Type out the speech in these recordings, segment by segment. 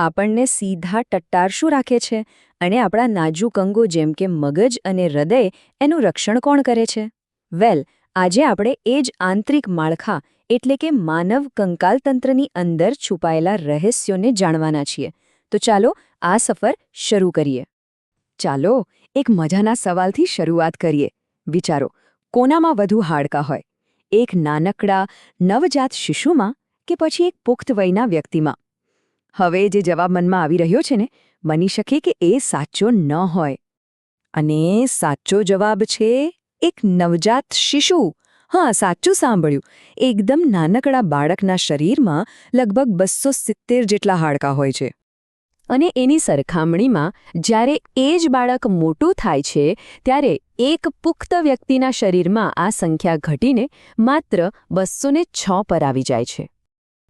આપણને સીધા ટટ્ટાર શું રાખે છે અને આપણા નાજુક અંગો જેમ કે મગજ અને હૃદય એનું રક્ષણ કોણ કરે છે? વેલ, આજે આપણે એ જ આંતરિક માળખા એટલે કે માનવ કંકાલતંત્રની અંદર છુપાયેલા રહસ્યોને જાણવાના છીએ. તો ચાલો આ સફર શરૂ કરીએ. ચાલો એક મજાના સવાલથી શરૂઆત કરીએ. વિચારો, કોનામાં વધુ હાડકાં હોય? એક નાનકડા નવજાત શિશુમાં કે પછી એક પુખ્ત વયના વ્યક્તિમાં? હવે જે જવાબ મનમાં આવી રહ્યો છે ને, બની શકે કે એ સાચો ન હોય. અને સાચો જવાબ છે એક નવજાત શિશુ. હા, સાચું સાંભળ્યું. એકદમ નાનકડા બાળકના શરીરમાં લગભગ 270 જેટલા હાડકાં હોય છે. અને એની સરખામણીમાં જ્યારે એ જ બાળક મોટું થાય છે ત્યારે એક પુખ્ત વ્યક્તિના શરીરમાં આ સંખ્યા ઘટીને માત્ર 206 પર આવી જાય છે.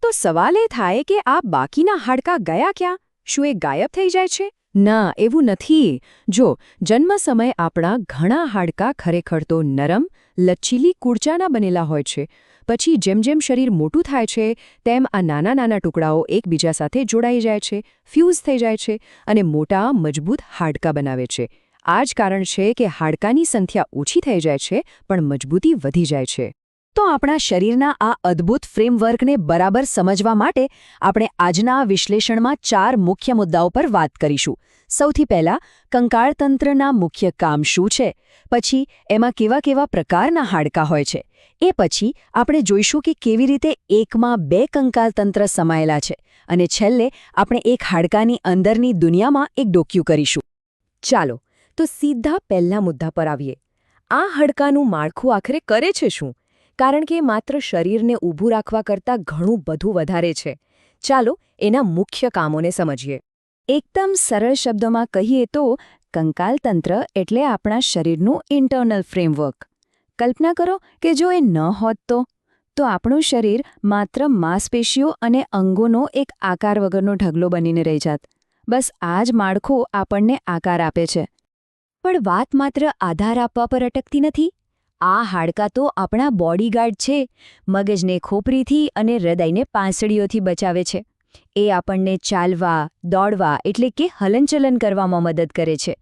તો સવાલ એ થાય કે આ બાકીના હાડકાં ગયા ક્યાં? શું એ ગાયબ થઈ જાય છે? ના, એવું નથી. જો જન્મ સમયે આપણા ઘણા હાડકાં ખરેખર તો નરમ, લચીલી કૂડચાના બનેલા હોય છે. પછી જેમ જેમ શરીર મોટું થાય છે તેમ આ નાના નાના ટુકડાઓ એકબીજા સાથે જોડાઈ જાય છે, ફ્યુઝ થઈ જાય છે અને મોટા મજબૂત હાડકાં બનાવે છે. આ જ કારણ છે કે હાડકાંની સંખ્યા ઓછી થઈ જાય છે પણ મજબૂતી વધી જાય છે. તો આપણા શરીરના આ અદ્ભુત ફ્રેમવર્કને બરાબર સમજવા માટે આપણે આજના વિશ્લેષણમાં 4 મુખ્ય મુદ્દાઓ પર વાત કરીશું. સૌથી પહેલા, કંકાળતંત્રના મુખ્ય કામ શું છે? પછી એમાં કેવા કેવા પ્રકારના હાડકાં હોય છે? એ પછી આપણે જોઈશું કે કેવી રીતે એકમાં 2 કંકાલતંત્ર સમાયેલા છે. અને છેલ્લે આપણે એક હાડકાની અંદરની દુનિયામાં એક ડોક્યું કરીશું. ચાલો, તો સીધા પહેલા મુદ્દા પર આવીએ. આ હાડકાનું માળખું આખરે કરે છે શું? કારણ કે માત્ર શરીરને ઊભું રાખવા કરતાં ઘણું બધું વધારે છે. ચાલો એના મુખ્ય કામોને સમજીએ. એકદમ સરળ શબ્દોમાં કહીએ તો કંકાલતંત્ર એટલે આપણા શરીરનું ઇન્ટરનલ ફ્રેમવર્ક. કલ્પના કરો કે જો એ ન હોત તો આપણું શરીર માત્ર માંસપેશીઓ અને અંગોનો એક આકાર વગરનો ઢગલો બનીને રહી જાત. બસ આ જ માળખું આપણને આકાર આપે છે. પણ વાત માત્ર આધાર આપવા પર અટકતી નથી. આ હાડકાં તો આપણા બોડીગાર્ડ છે. મગજને ખોપરીથી અને હૃદયને પાંસળીઓથી બચાવે છે. એ આપણને ચાલવા, દોડવા એટલે કે હલનચલન કરવામાં મદદ કરે છે.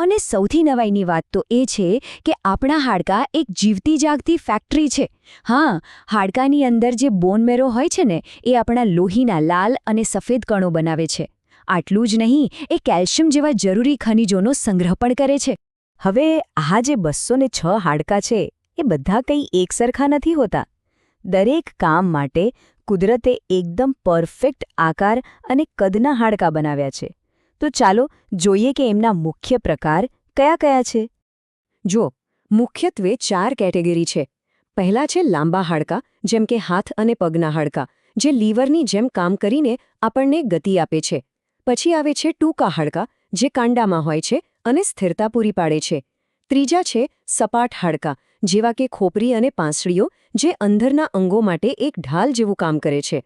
અને સૌથી નવાઈની વાત તો એ છે કે આપણા હાડકાં એક જીવતી જાગતી ફેક્ટરી છે. હા, હાડકાની અંદર જે બોન મેરો હોય છે ને, એ આપણા લોહીના લાલ અને સફેદ કણો બનાવે છે. આટલું જ નહીં, એ કેલ્શિયમ જેવા જરૂરી ખનિજોનો સંગ્રહ પણ કરે છે. હવે આ જે 206 હાડકાં છે એ બધા કંઈ એકસરખા નથી હોતા. દરેક કામ માટે કુદરતે એકદમ પરફેક્ટ આકાર અને કદના હાડકાં બનાવ્યા છે. તો ચાલો જોઈએ કે એમના મુખ્ય પ્રકાર કયા કયા છે. જો, મુખ્યત્વે 4 કેટેગરી છે. પહેલા છે લાંબા હાડકાં, જેમ કે હાથ અને પગના હાડકાં, જે લીવરની જેમ કામ કરીને આપણને ગતિ આપે છે. પછી આવે છે ટૂંકા હાડકાં, જે કાંડામાં હોય છે અને સ્થિરતા પૂરી પાડે છે. ત્રીજા છે સપાટ હાડકાં, જેવા કે ખોપરી અને પાંસળીઓ, જે અંદરના અંગો માટે એક ઢાલ જેવું કામ કરે છે.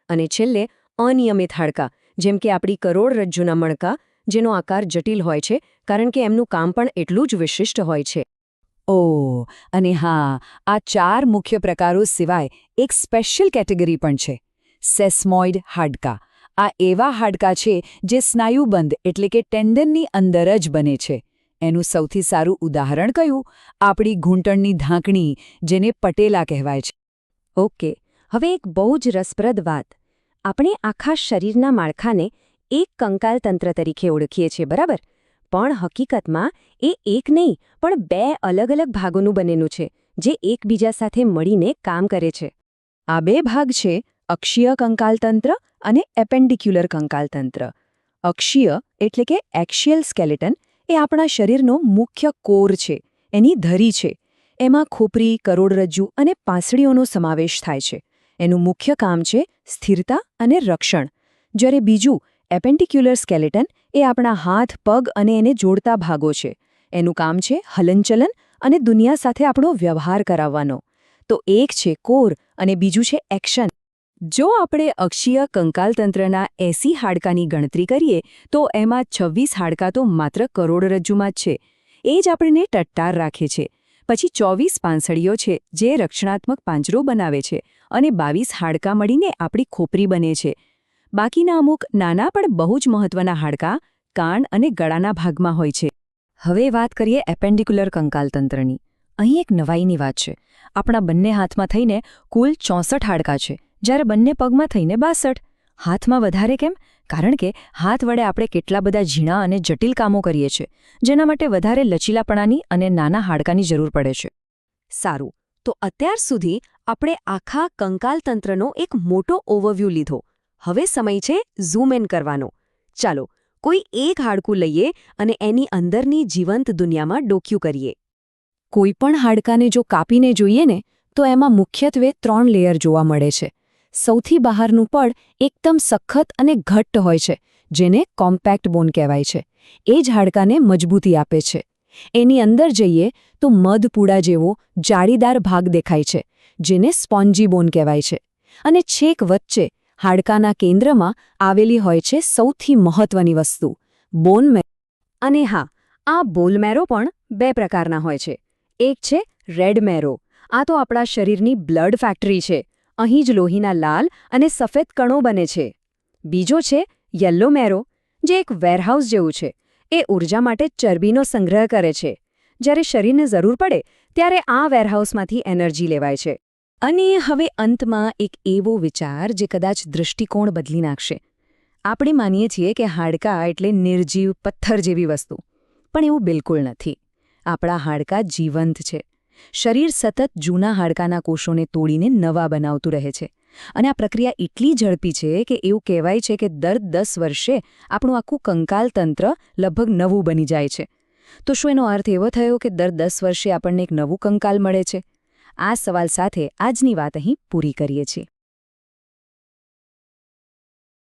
અને છેલ્લે અનિયમિત હાડકાં, જેમ કે આપણી કરોડરજ્જુના મણકાં, જેનો આકાર જટિલ હોય છે કારણ કે એમનું કામ પણ એટલું જ વિશિષ્ટ હોય છે. ઓહ, અને હા, આ 4 મુખ્ય પ્રકારો સિવાય એક સ્પેશિયલ કેટેગરી પણ છે, સેસ્મોઇડ હાડકાં. આ એવા હાડકાં છે જે સ્નાયુબંધ એટલે કે ટેન્ડનની અંદર જ બને છે. એનું સૌથી સારું ઉદાહરણ કયું? આપણી ઘૂંટણની ઢાંકણી, જેને પટેલા કહેવાય છે. ઓકે, હવે એક બહુ જ રસપ્રદ વાત. આપણે આખા શરીરના માળખાને એક કંકાલતંત્ર તરીકે ઓળખીએ છીએ, બરાબર? પણ હકીકતમાં એ એક નહીં પણ 2 અલગ અલગ ભાગોનું બનેલું છે, જે એકબીજા સાથે મળીને કામ કરે છે. આ 2 ભાગ છે અક્ષીય કંકાલતંત્ર અને એપેન્ડિક્યુલર કંકાલતંત્ર. અક્ષીય એટલે કે એક્શિયલ સ્કેલેટન એ આપણા શરીરનો મુખ્ય કોર છે, એની ધરી છે. એમાં ખોપરી, કરોડરજ્જુ અને પાંસળીઓનો સમાવેશ થાય છે. એનું મુખ્ય કામ છે સ્થિરતા અને રક્ષણ. જ્યારે બીજું એપેન્ડિક્યુલર સ્કેલેટન એ આપણા હાથ, પગ અને એને જોડતા ભાગો છે. એનું કામ છે હલનચલન અને દુનિયા સાથે આપણો વ્યવહાર કરાવવાનો. તો એક છે કોર અને બીજું છે એક્શન. જો આપણે અક્ષીય કંકાલતંત્રના 80 હાડકાની ગણતરી કરીએ તો એમાં 26 હાડકાં તો માત્ર કરોડરજ્જુમાં જ છે. એ જ આપણને ટટ્ટાર રાખે છે. પછી 24 પાંસળીઓ છે, જે રક્ષણાત્મક પાંજરો બનાવે છે, અને 22 હાડકાં મળીને આપણી ખોપરી બને છે. બાકીના અમુક નાના પણ બહુ જ મહત્વના હાડકાં કાન અને ગળાના ભાગમાં હોય છે. હવે વાત કરીએ એપેન્ડિક્યુલર કંકાલતંત્રની. અહીં એક નવાઈની વાત છે. આપણા બંને હાથમાં થઈને કુલ 64 હાડકાં છે, જ્યારે બંને પગમાં થઈને 62. હાથમાં વધારે કેમ? કારણ કે હાથ વડે આપણે કેટલા બધા ઝીણા અને જટિલ કામો કરીએ છીએ, જેના માટે વધારે લચીલાપણાની અને નાના હાડકાની જરૂર પડે છે. સારું, તો અત્યાર સુધી આપણે આખા કંકાલતંત્રનો એક મોટો ઓવરવ્યૂ લીધો. હવે સમય છે ઝૂમ ઇન કરવાનો. ચાલો કોઈ એક હાડકું લઈએ અને એની અંદરની જીવંત દુનિયામાં ડોક્યું કરીએ. કોઈ પણ હાડકાને જો કાપીને જોઈએ ને તો એમાં મુખ્યત્વે 3 લેયર જોવા મળે છે. સૌથી બહારનું પડ એકદમ સખત અને ઘટ્ટ હોય છે, જેને કોમ્પેક્ટ બોન કહેવાય છે. એ જ હાડકાને મજબૂતી આપે છે. એની અંદર જઈએ તો મધપૂડા જેવો જાળીદાર ભાગ દેખાય છે, જેને સ્પોન્જી બોન કહેવાય છે. અને છેક વચ્ચે હાડકાના કેન્દ્રમાં આવેલી હોય છે સૌથી મહત્વની વસ્તુ, બોન મેરો. અને હા, આ બોન મેરો પણ 2 પ્રકારના હોય છે. એક છે રેડ મેરો. આ તો આપણા શરીરની બ્લડ ફેક્ટરી છે. અહીં જ લોહીના લાલ અને સફેદ કણો બને છે. બીજો છે યલો મેરો, જે એક વેરહાઉસ જેવું છે. એ ઊર્જા માટે ચરબીનો સંગ્રહ કરે છે. જ્યારે શરીરને જરૂર પડે ત્યારે આ વેરહાઉસમાંથી એનર્જી લેવાય છે. અને હવે અંતમાં એક એવો વિચાર જે કદાચ દૃષ્ટિકોણ બદલી નાખશે. આપણે માનીએ છીએ કે હાડકાં એટલે નિર્જીવ પથ્થર જેવી વસ્તુ, પણ એવું બિલકુલ નથી. આપણા હાડકાં જીવંત છે. શરીર સતત જૂના હાડકાના કોષોને તોડીને નવા બનાવતું રહે છે. અને આ પ્રક્રિયા એટલી ઝડપી છે કે એવું કહેવાય છે કે દર 10 વર્ષે આપણું આખું કંકાલતંત્ર લગભગ નવું બની જાય છે. તો શું એનો અર્થ એવો થયો કે દર 10 વર્ષે આપણને એક નવું કંકાલ મળે છે? આ સવાલ સાથે આજની વાત અહીં પૂરી કરીએ છીએ.